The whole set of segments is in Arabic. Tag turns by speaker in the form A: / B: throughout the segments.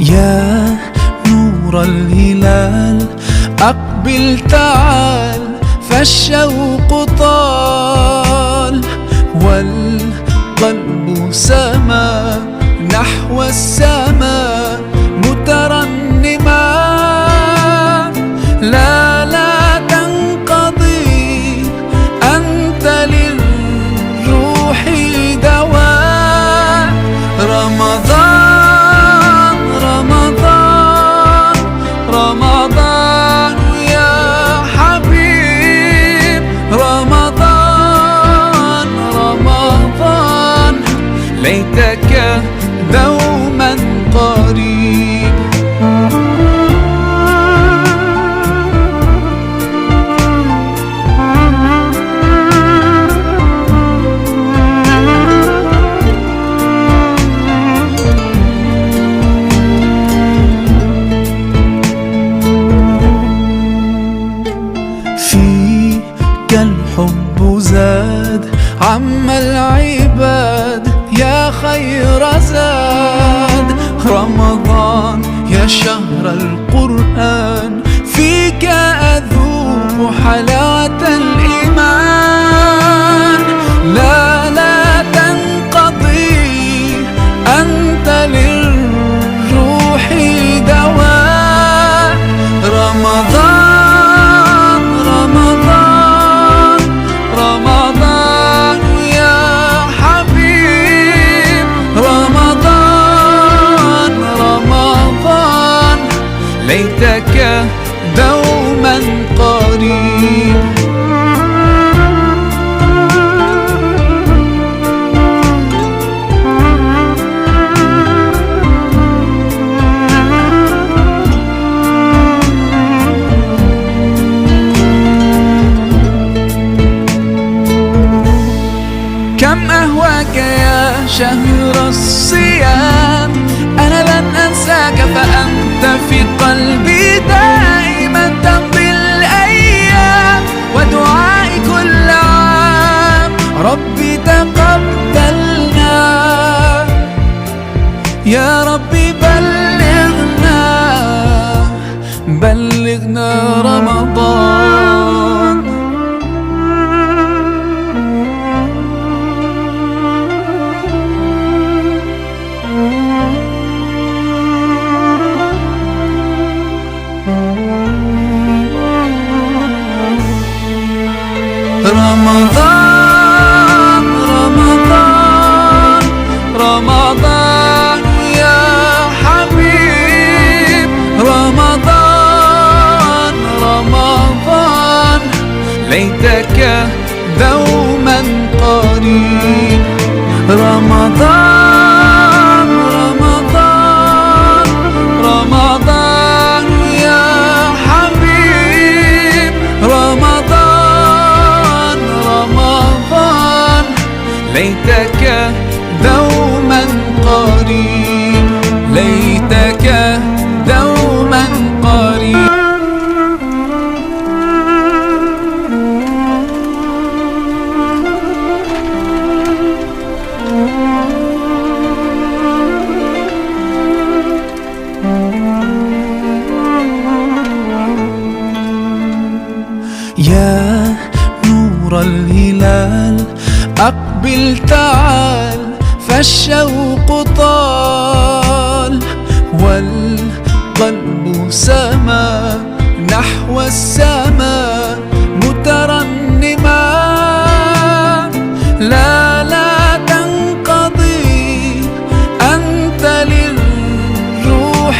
A: يا نور الهلال أقبل تعال، فالشوق طال والقلب سما نحو السماء مترنما. لا تنقضي، أنت للروح دواء. رمضان رمضان رمضان يا حبيب، رمضان رمضان ليتك دوما قريب. الحب زاد عم العباد يا خير زاد. رمضان يا شهر القرآن، فيك أذوق حلاوة الإيمان. لا تنقضي، أنت للروح دواء. رمضان رمضان رمضان يا حبيب، رمضان رمضان ليتك دوما قريب. كم أهواك يا شهر الصيام، أنا لن أنساك فأنت في قلبي دائما. تمضي الأيام ودعائي كل عام، ربي تقبلنا يا ربي، بلغنا رمضان. رمضان رمضان رمضان يا حبيب، رمضان رمضان ليتك دوما قريب. رمضان رمضان رمضان يا حبيب، رمضان رمضان ليتك دوما قريب، ليتك دوما قريب. يا نور الهلال أقبل تعال، فالشوق طال والقلب سما نحو السماء مترنما. لا تنقضي، أنت للروح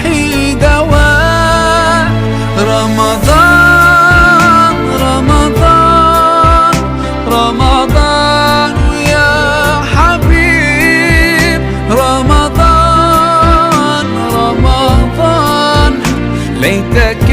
A: دواء. رمضان رمضان رمضان يا حبيب، رمضان رمضان ليتك